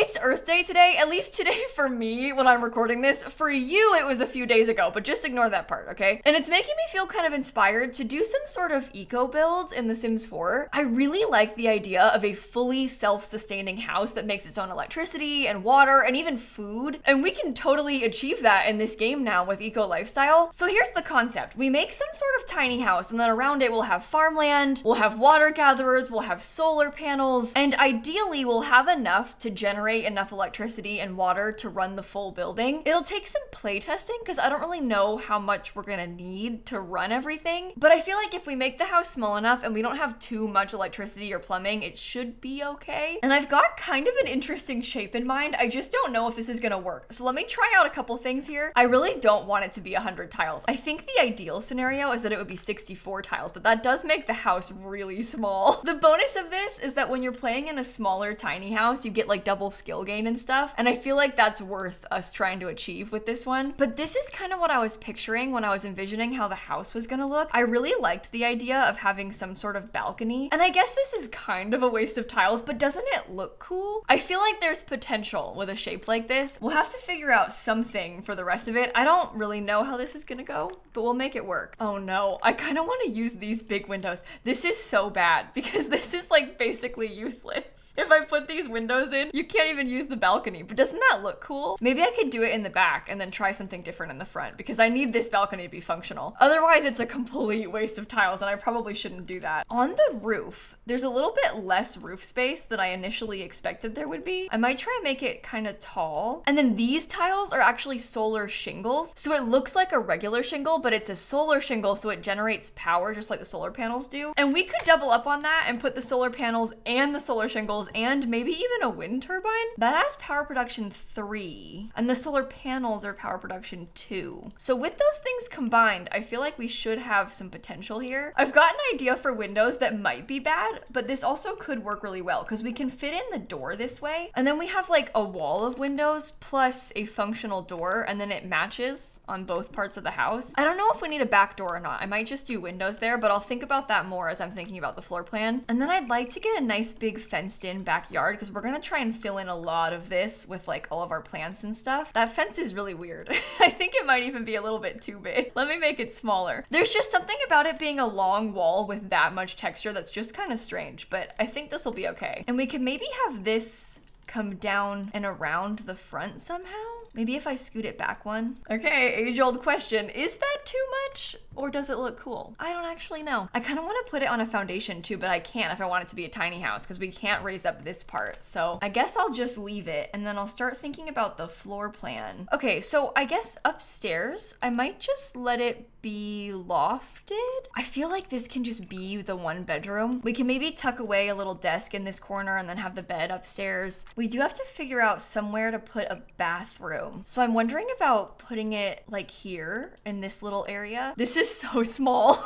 It's Earth Day today, at least today for me when I'm recording this. For you, it was a few days ago, but just ignore that part, okay? And it's making me feel kind of inspired to do some sort of eco build in The Sims 4. I really like the idea of a fully self-sustaining house that makes its own electricity and water and even food. And we can totally achieve that in this game now with eco lifestyle. So here's the concept. We make some sort of tiny house, and then around it we'll have farmland, we'll have water gatherers, we'll have solar panels, and ideally we'll have enough to generate enough electricity and water to run the full building. It'll take some play testing because I don't really know how much we're gonna need to run everything, but I feel like if we make the house small enough and we don't have too much electricity or plumbing, it should be okay. And I've got kind of an interesting shape in mind. I just don't know if this is gonna work. So let me try out a couple things here. I really don't want it to be 100 tiles. I think the ideal scenario is that it would be 64 tiles, but that does make the house really small. The bonus of this is that when you're playing in a smaller tiny house, you get like double skill gain and stuff, and I feel like that's worth us trying to achieve with this one. But this is kind of what I was picturing when I was envisioning how the house was gonna look. I really liked the idea of having some sort of balcony, and I guess this is kind of a waste of tiles, but doesn't it look cool? I feel like there's potential with a shape like this. We'll have to figure out something for the rest of it. I don't really know how this is gonna go, but we'll make it work. Oh no, I kind of want to use these big windows. This is so bad because this is like basically useless. If I put these windows in, you can't even use the balcony, but doesn't that look cool? Maybe I could do it in the back and then try something different in the front because I need this balcony to be functional. Otherwise, it's a complete waste of tiles and I probably shouldn't do that. On the roof, there's a little bit less roof space than I initially expected there would be. I might try and make it kind of tall. And then these tiles are actually solar shingles. So it looks like a regular shingle, but it's a solar shingle, so it generates power just like the solar panels do. And we could double up on that and put the solar panels and the solar shingles and maybe even a wind turbine. That has power production 3, and the solar panels are power production 2. So with those things combined, I feel like we should have some potential here. I've got an idea for windows that might be bad, but this also could work really well because we can fit in the door this way, and then we have like a wall of windows plus a functional door, and then it matches on both parts of the house. I don't know if we need a back door or not. I might just do windows there, but I'll think about that more as I'm thinking about the floor plan. And then I'd like to get a nice big fenced in backyard because we're gonna try and fill in a lot of this with like all of our plants and stuff. That fence is really weird. I think it might even be a little bit too big. Let me make it smaller. There's just something about it being a long wall with that much texture that's just kind of strange, but I think this will be okay. And we could maybe have this come down and around the front somehow. Maybe if I scoot it back one. Okay, age-old question. Is that too much or does it look cool? I don't actually know. I kind of want to put it on a foundation too, but I can't if I want it to be a tiny house because we can't raise up this part. So I guess I'll just leave it and then I'll start thinking about the floor plan. Okay, so I guess upstairs, I might just let it be lofted. I feel like this can just be the one bedroom. We can maybe tuck away a little desk in this corner and then have the bed upstairs. We do have to figure out somewhere to put a bathroom. So I'm wondering about putting it like here in this little area. This is so small.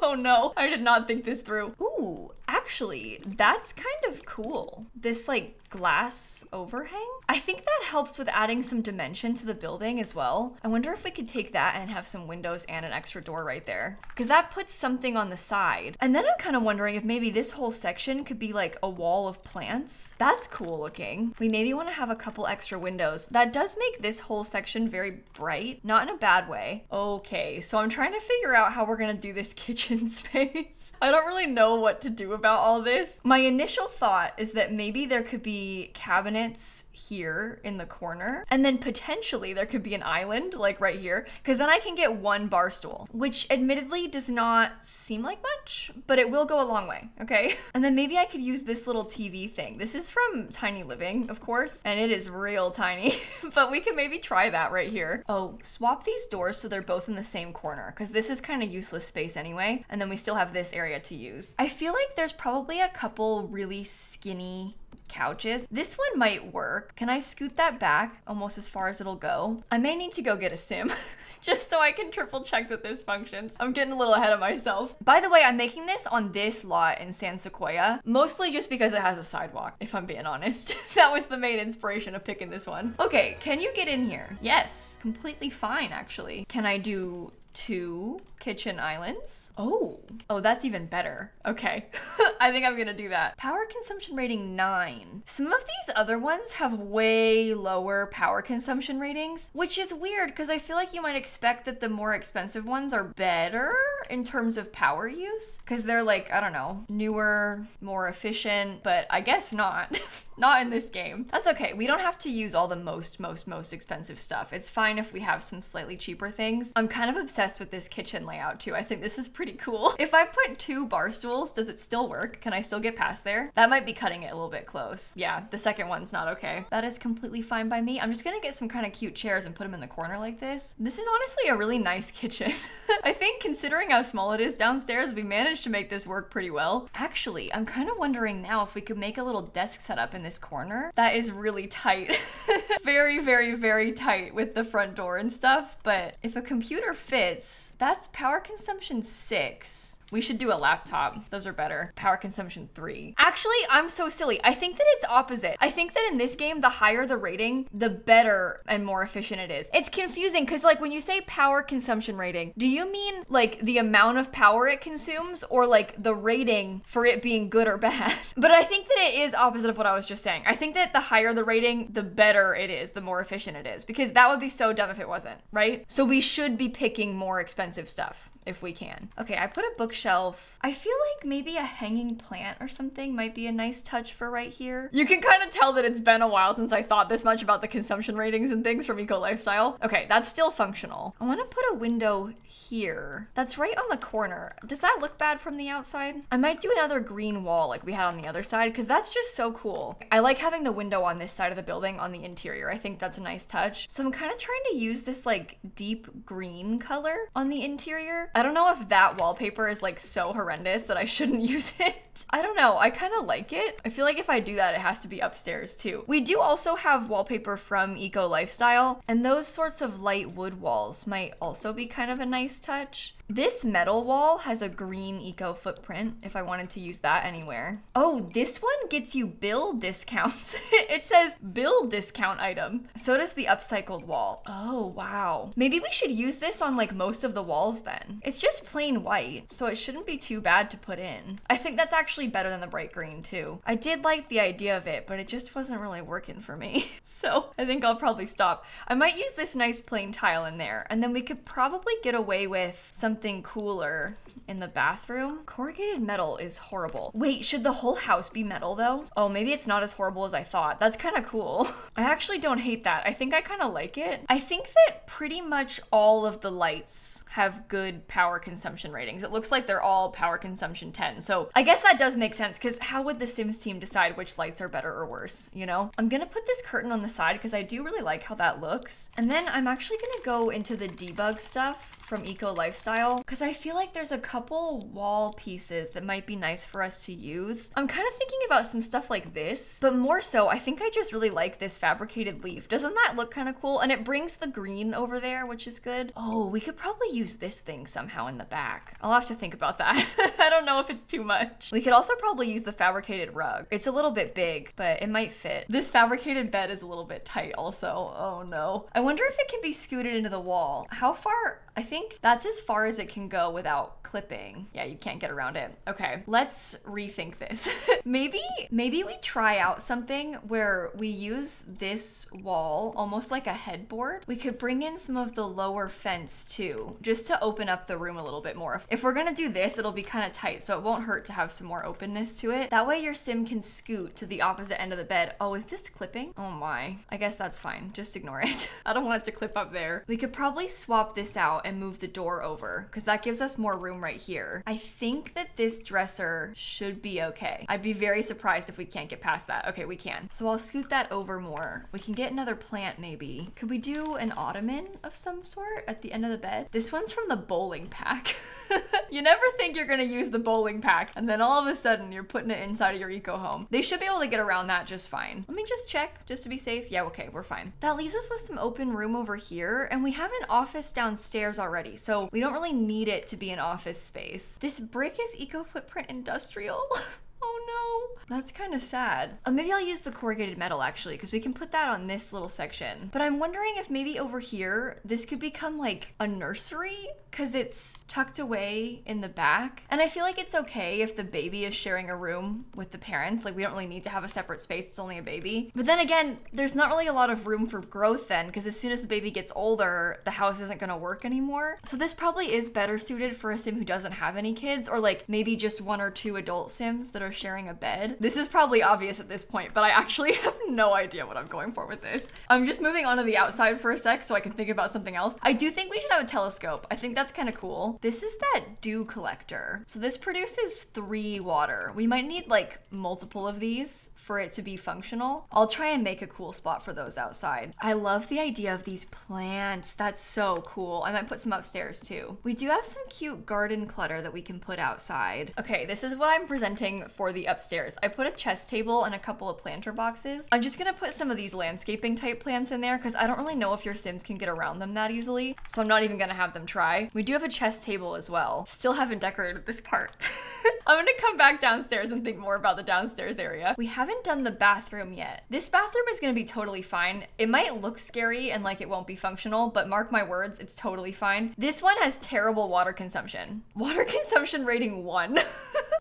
Oh no, I did not think this through. Ooh, actually, that's kind of cool. This like glass overhang. I think that helps with adding some dimension to the building as well. I wonder if we could take that and have some windows and an extra door right there, because that puts something on the side. And then I'm kind of wondering if maybe this whole section could be like a wall of plants. That's cool looking. We maybe want to have a couple extra windows. That does make this whole section very bright, not in a bad way. Okay, so I'm trying to figure out how we're gonna do this kitchen space. I don't really know what to do about all this. My initial thought is that maybe there could be cabinets here in the corner, and then potentially there could be an island like right here, because then I can get one bar stool, which admittedly does not seem like much, but it will go a long way, okay? And then maybe I could use this little TV thing. This is from Tiny Living, of course, and it is real tiny, but we could maybe try that right here. Oh, swap these doors so they're both in the same corner, because this is kind of useless space anyway, and then we still have this area to use. I feel like there's probably a couple really skinny couches. This one might work. Can I scoot that back almost as far as it'll go? I may need to go get a sim just so I can triple check that this functions. I'm getting a little ahead of myself. By the way, I'm making this on this lot in San Sequoia, mostly just because it has a sidewalk, if I'm being honest. That was the main inspiration of picking this one. Okay, can you get in here? Yes, completely fine actually. Can I do 2 kitchen islands. Oh, that's even better. Okay, I think I'm gonna do that. Power consumption rating 9. Some of these other ones have way lower power consumption ratings, which is weird because I feel like you might expect that the more expensive ones are better in terms of power use because they're like, I don't know, newer, more efficient, but I guess not. Not in this game. That's okay. We don't have to use all the most expensive stuff. It's fine if we have some slightly cheaper things. I'm kind of obsessed with this kitchen layout too. I think this is pretty cool. If I put 2 bar stools, does it still work? Can I still get past there? That might be cutting it a little bit close. Yeah, the second one's not okay. That is completely fine by me. I'm just gonna get some kind of cute chairs and put them in the corner like this. This is honestly a really nice kitchen. I think considering how small it is downstairs, we managed to make this work pretty well. Actually, I'm kind of wondering now if we could make a little desk setup in this corner. That is really tight. Very tight with the front door and stuff, but if a computer fits, that's power consumption 6. We should do a laptop. Those are better. Power consumption 3. Actually, I'm so silly. I think that it's opposite. I think that in this game, the higher the rating, the better and more efficient it is. It's confusing because like when you say power consumption rating, do you mean like the amount of power it consumes or like the rating for it being good or bad? But I think that it is opposite of what I was just saying. I think that the higher the rating, the better it is, the more efficient it is, because that would be so dumb if it wasn't, right? So we should be picking more expensive stuff if we can. Okay, I put a bookshelf. I feel like maybe a hanging plant or something might be a nice touch for right here. You can kind of tell that it's been a while since I thought this much about the consumption ratings and things from Eco Lifestyle. Okay, that's still functional. I want to put a window here. That's right on the corner. Does that look bad from the outside? I might do another green wall like we had on the other side because that's just so cool. I like having the window on this side of the building on the interior. I think that's a nice touch. So I'm kind of trying to use this like deep green color on the interior. I don't know if that wallpaper is like so horrendous that I shouldn't use it. I don't know. I kind of like it. I feel like if I do that, it has to be upstairs too. We do also have wallpaper from Eco Lifestyle, and those sorts of light wood walls might also be kind of a nice touch. This metal wall has a green eco footprint if I wanted to use that anywhere. Oh, this one gets you bill discounts. It says bill discount item. So does the upcycled wall. Oh, wow. Maybe we should use this on like most of the walls then. It's just plain white, so it shouldn't be too bad to put in. I think that's actually better than the bright green too. I did like the idea of it, but it just wasn't really working for me. So I think I'll probably stop. I might use this nice plain tile in there, and then we could probably get away with something cooler in the bathroom. Corrugated metal is horrible. Wait, should the whole house be metal though? Oh, maybe it's not as horrible as I thought. That's kind of cool. I actually don't hate that. I think I kind of like it. I think that pretty much all of the lights have good power consumption ratings. It looks like they're all power consumption 10. So I guess that does make sense because how would the Sims team decide which lights are better or worse, you know? I'm gonna put this curtain on the side because I do really like how that looks. And then I'm actually gonna go into the debug stuff from Eco Lifestyle because I feel like there's a couple wall pieces that might be nice for us to use. I'm kind of thinking about some stuff like this, but more so, I think I just really like this fabricated leaf. Doesn't that look kind of cool? And it brings the green over there, which is good. Oh, we could probably use this thing somehow in the back. I'll have to think about that. I don't know if it's too much. We could also probably use the fabricated rug. It's a little bit big, but it might fit. This fabricated bed is a little bit tight also. Oh no. I wonder if it can be scooted into the wall. How far? I think that's as far as it can go without clipping. Yeah, you can't get around it. Okay, let's rethink this. Maybe we try out something where we use this wall almost like a headboard. We could bring in some of the lower fence too, just to open up the room a little bit more. If we're gonna do this, it'll be kind of tight, so it won't hurt to have some more openness to it. That way your sim can scoot to the opposite end of the bed. Oh, is this clipping? Oh my, I guess that's fine. Just ignore it. I don't want it to clip up there. We could probably swap this out and move the door over because that gives us more room right here. I think that this dresser should be okay. I'd be very surprised if we can't get past that. Okay, we can. So I'll scoot that over more. We can get another plant maybe. Could we do an ottoman of some sort at the end of the bed? This one's from the bowling pack. You never think you're gonna use the bowling pack and then all of a sudden you're putting it inside of your eco home. They should be able to get around that just fine. Let me just check just to be safe. Yeah, okay, we're fine. That leaves us with some open room over here, and we have an office downstairs already, so we don't really need it to be an office space. This brick is eco footprint industrial. Oh no. That's kind of sad. Maybe I'll use the corrugated metal actually, because we can put that on this little section. But I'm wondering if maybe over here, this could become like a nursery, because it's tucked away in the back. And I feel like it's okay if the baby is sharing a room with the parents. Like we don't really need to have a separate space, it's only a baby. But then again, there's not really a lot of room for growth then, because as soon as the baby gets older, the house isn't gonna work anymore. So this probably is better suited for a sim who doesn't have any kids, or like maybe just 1 or 2 adult sims that are sharing a bed. This is probably obvious at this point, but I actually have no idea what I'm going for with this. I'm just moving on to the outside for a sec so I can think about something else. I do think we should have a telescope. I think that's kind of cool. This is that dew collector. So this produces 3 water. We might need like multiple of these for it to be functional. I'll try and make a cool spot for those outside. I love the idea of these plants. That's so cool. I might put some upstairs too. We do have some cute garden clutter that we can put outside. Okay, this is what I'm presenting for the upstairs. I put a chess table and a couple of planter boxes. I'm just gonna put some of these landscaping type plants in there because I don't really know if your sims can get around them that easily. So I'm not even gonna have them try. We do have a chess table as well. Still haven't decorated this part. I'm gonna come back downstairs and think more about the downstairs area. We haven't done the bathroom yet. This bathroom is gonna be totally fine. It might look scary and like it won't be functional, but mark my words, it's totally fine. This one has terrible water consumption. Water consumption rating 1.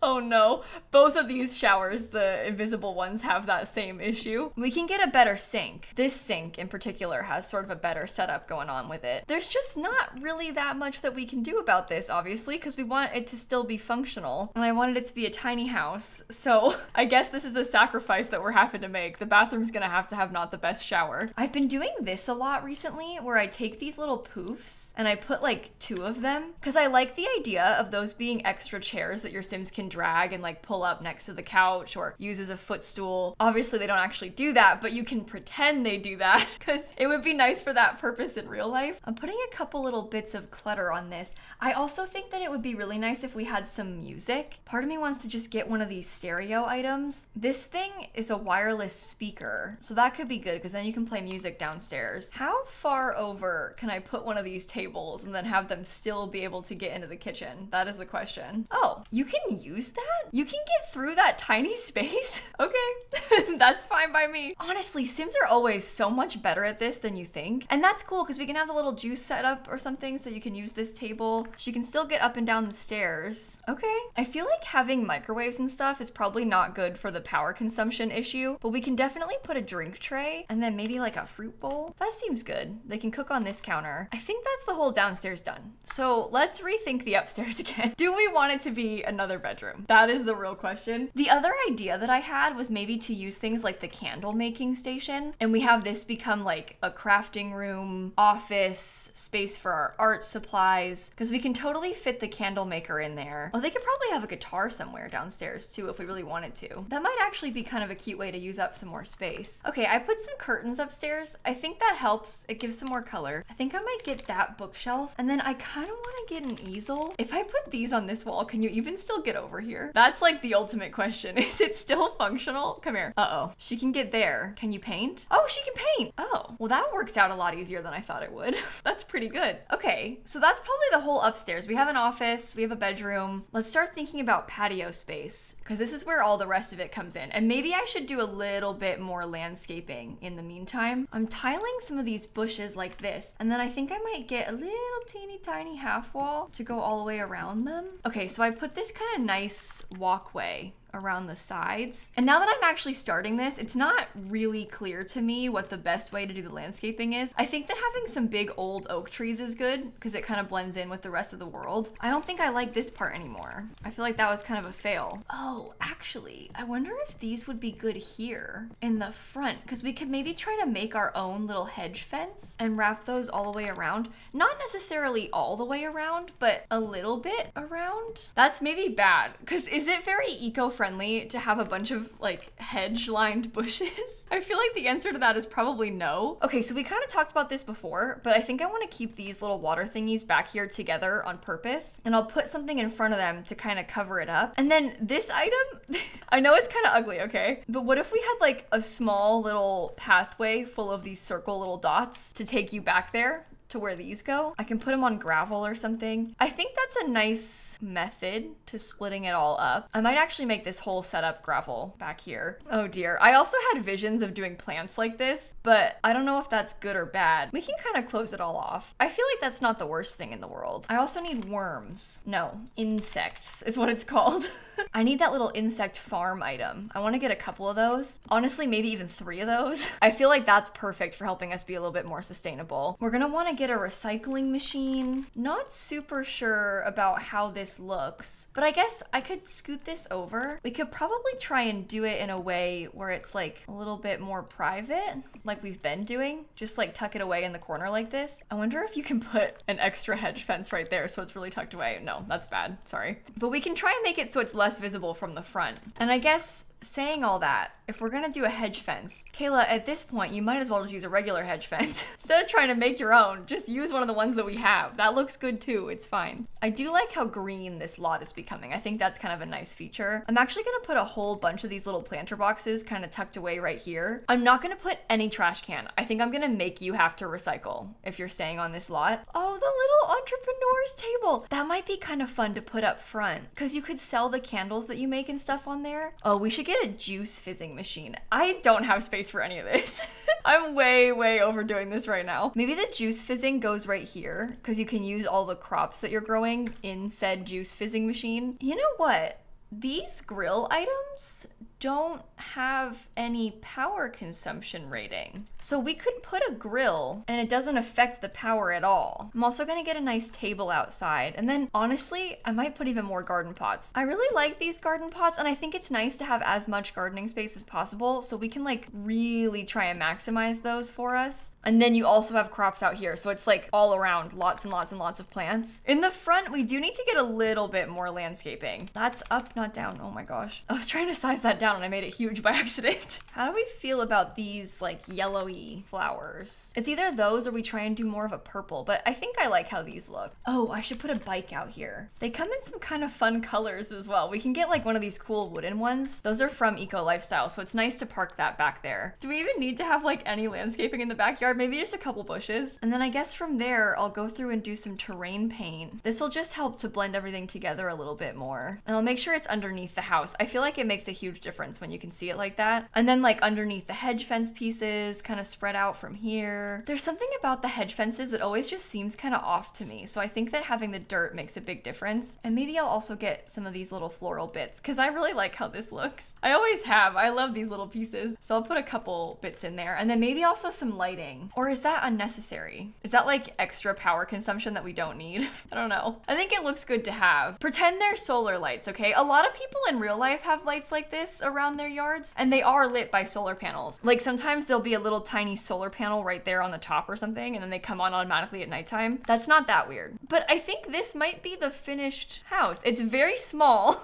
Oh no. Both of these showers, the invisible ones, have that same issue. We can get a better sink. This sink in particular has sort of a better setup going on with it. There's just not really that much that we can do about this, obviously, because we want it to still be functional. And I wanted it to be a tiny house. So I guess this is a sacrifice that we're having to make. The bathroom's gonna have to have not the best shower. I've been doing this a lot recently where I take these little poofs and I put like 2 of them because I like the idea of those being extra chairs that your sims can drag and like pull up next to the couch or use as a footstool. Obviously they don't actually do that, but you can pretend they do that because it would be nice for that purpose in real life. I'm putting a couple little bits of clutter on this. I also think that it would be really nice if we had some music. Part of me wants to just get one of these stereo items. This thing is a wireless speaker, so that could be good because then you can play music downstairs. How far over can I put one of these tables and then have them still be able to get into the kitchen? That is the question. Oh, you can use that? You can get through that tiny space? Okay, that's fine by me. Honestly, Sims are always so much better at this than you think. And that's cool because we can have the little juice set up or something so you can use this table. She can still get up and down the stairs. Okay. I feel like having microwaves and stuff is probably not good for the power consumption issue, but we can definitely put a drink tray and then maybe like a fruit bowl. That seems good. They can cook on this counter. I think that's the whole downstairs done. So let's rethink the upstairs again. Do we want it to be another bedroom? That is the real question. The other idea that I had was maybe to use things like the candle making station, and we have this become like a crafting room, office, space for our art supplies, because we can totally fit the candle maker in there. Oh, they could probably have a guitar somewhere downstairs too if we really wanted to. That might actually be kind of a cute way to use up some more space. Okay, I put some curtains upstairs. I think that helps. It gives some more color. I think I might get that bookshelf, and then I kind of want to get an easel. If I put these on this wall, can you even still get over here? That's like the ultimate question. Is it still functional? Come here. Uh-oh. She can get there. Can you paint? Oh, she can paint. Oh, well that works out a lot easier than I thought it would. That's pretty good. Okay, so that's probably the whole upstairs. We have an office, we have a bedroom. Let's start thinking about patio space because this is where all the rest of it comes in. And maybe I should do a little bit more landscaping in the meantime. I'm tiling some of these bushes like this, and then I think I might get a little teeny tiny half wall to go all the way around them. Okay, so I put this kind of nice walkway around the sides. And now that I'm actually starting this, it's not really clear to me what the best way to do the landscaping is. I think that having some big old oak trees is good because it kind of blends in with the rest of the world. I don't think I like this part anymore. I feel like that was kind of a fail. Oh, actually, I wonder if these would be good here in the front because we could maybe try to make our own little hedge fence and wrap those all the way around. Not necessarily all the way around, but a little bit around. That's maybe bad because is it very eco-friendly to have a bunch of like hedge lined bushes? I feel like the answer to that is probably no. Okay, so we kind of talked about this before, but I think I want to keep these little water thingies back here together on purpose, and I'll put something in front of them to kind of cover it up. And then this item, I know it's kind of ugly, okay? But what if we had like a small little pathway full of these circle little dots to take you back there? to where these go. I can put them on gravel or something. I think that's a nice method to splitting it all up. I might actually make this whole setup gravel back here. Oh dear. I also had visions of doing plants like this, but I don't know if that's good or bad. We can kind of close it all off. I feel like that's not the worst thing in the world. I also need worms. No, insects is what it's called. I need that little insect farm item. I want to get a couple of those. Honestly, maybe even 3 of those. I feel like that's perfect for helping us be a little bit more sustainable. We're gonna want to get a recycling machine. Not super sure about how this looks, but I guess I could scoot this over. We could probably try and do it in a way where it's like a little bit more private, like we've been doing. Just like tuck it away in the corner like this. I wonder if you can put an extra hedge fence right there so it's really tucked away. No, that's bad. Sorry. But we can try and make it so it's less visible from the front. And I guess saying all that, if we're gonna do a hedge fence, Kayla, at this point, you might as well just use a regular hedge fence. Instead of trying to make your own, just use one of the ones that we have. That looks good too, it's fine. I do like how green this lot is becoming. I think that's kind of a nice feature. I'm actually gonna put a whole bunch of these little planter boxes kind of tucked away right here. I'm not gonna put any trash can. I think I'm gonna make you have to recycle if you're staying on this lot. Oh, the little entrepreneur's table. That might be kind of fun to put up front because you could sell the candles that you make and stuff on there. Oh, we should get a juice fizzing machine. I don't have space for any of this. I'm way overdoing this right now. Maybe the juice fizzing goes right here because you can use all the crops that you're growing in said juice fizzing machine. You know what? These grill items don't have any power consumption rating. So we could put a grill and it doesn't affect the power at all. I'm also gonna get a nice table outside. And then honestly, I might put even more garden pots. I really like these garden pots and I think it's nice to have as much gardening space as possible so we can like really try and maximize those for us. And then you also have crops out here. So it's like all around lots and lots and lots of plants. In the front, we do need to get a little bit more landscaping. That's up, not down. Oh my gosh. I was trying to size that down and I made it huge by accident. How do we feel about these like yellowy flowers? It's either those or we try and do more of a purple, but I think I like how these look. Oh, I should put a bike out here. They come in some kind of fun colors as well. We can get like one of these cool wooden ones. Those are from Eco Lifestyle, so it's nice to park that back there. Do we even need to have like any landscaping in the backyard? Maybe just a couple bushes. And then I guess from there, I'll go through and do some terrain paint. This will just help to blend everything together a little bit more. And I'll make sure it's underneath the house. I feel like it makes a huge difference when you can see it like that. And then like underneath the hedge fence pieces, kind of spread out from here. There's something about the hedge fences that always just seems kind of off to me. So I think that having the dirt makes a big difference. And maybe I'll also get some of these little floral bits because I really like how this looks. I always have. I love these little pieces. So I'll put a couple bits in there and then maybe also some lighting. Or is that unnecessary? Is that like extra power consumption that we don't need? I don't know. I think it looks good to have. Pretend they're solar lights, okay? A lot of people in real life have lights like this around their yards and they are lit by solar panels. Like sometimes there'll be a little tiny solar panel right there on the top or something and then they come on automatically at nighttime. That's not that weird. But I think this might be the finished house. It's very small.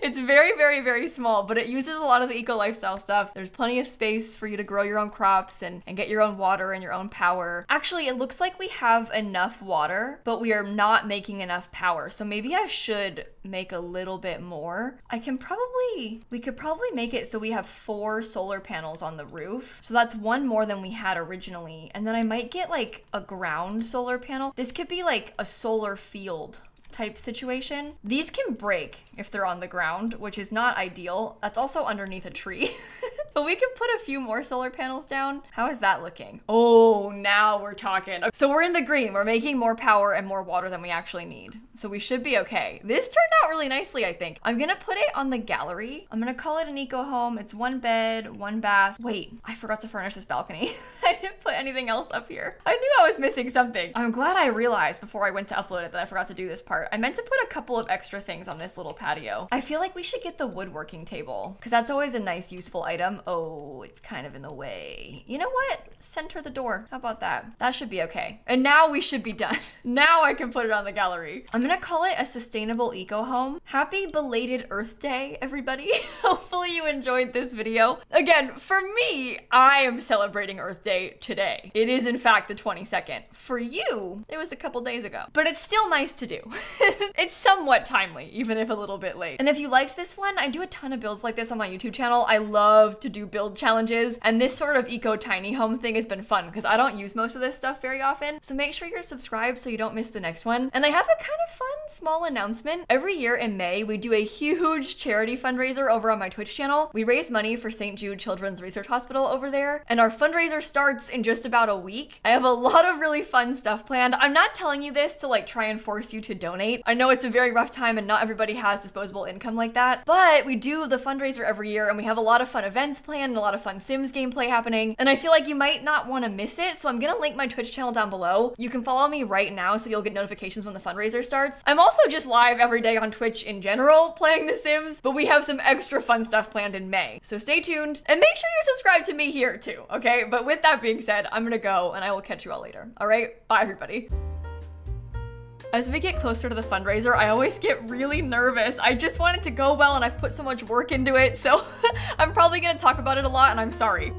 It's very small, but it uses a lot of the Eco Lifestyle stuff. There's plenty of space for you to grow your own crops and get your own water and your own power. Actually, it looks like we have enough water, but we are not making enough power. So maybe I should make a little bit more. We could probably make it so we have 4 solar panels on the roof. So that's 1 more than we had originally. And then I might get like a ground solar panel. This could be like a solar field type situation. These can break if they're on the ground, which is not ideal. That's also underneath a tree. But we could put a few more solar panels down. How is that looking? Oh, now we're talking. So we're in the green. We're making more power and more water than we actually need. So we should be okay. This turned out really nicely, I think. I'm gonna put it on the gallery. I'm gonna call it an eco home. It's 1 bed, 1 bath. Wait, I forgot to furnish this balcony. I didn't put anything else up here. I knew I was missing something. I'm glad I realized before I went to upload it that I forgot to do this part. I meant to put a couple of extra things on this little patio. I feel like we should get the woodworking table because that's always a nice, useful item. Oh, it's kind of in the way. You know what? Center the door. How about that? That should be okay. And now we should be done. Now I can put it on the gallery. I'm gonna call it a sustainable eco home. Happy belated Earth Day, everybody. Hopefully you enjoyed this video. Again, for me, I am celebrating Earth Day today. It is in fact the 22nd. For you, it was a couple days ago, but it's still nice to do. It's somewhat timely, even if a little bit late. And if you liked this one, I do a ton of builds like this on my YouTube channel. I love to do build challenges, and this sort of eco tiny home thing has been fun because I don't use most of this stuff very often. So make sure you're subscribed so you don't miss the next one. And I have a kind of fun small announcement. Every year in May, we do a huge charity fundraiser over on my Twitch channel. We raise money for St. Jude Children's Research Hospital over there, and our fundraiser starts in just about a week. I have a lot of really fun stuff planned. I'm not telling you this to like try and force you to donate. I know it's a very rough time and not everybody has disposable income like that, but we do the fundraiser every year and we have a lot of fun events planned and a lot of fun Sims gameplay happening, and I feel like you might not want to miss it, so I'm gonna link my Twitch channel down below. You can follow me right now so you'll get notifications when the fundraiser starts. I'm also just live every day on Twitch in general playing The Sims, but we have some extra fun stuff planned in May, so stay tuned and make sure you're subscribed to me here too, okay? But with that being said, I'm gonna go and I will catch you all later. All right, bye everybody. As we get closer to the fundraiser, I always get really nervous. I just want it to go well and I've put so much work into it, so I'm probably gonna talk about it a lot and I'm sorry.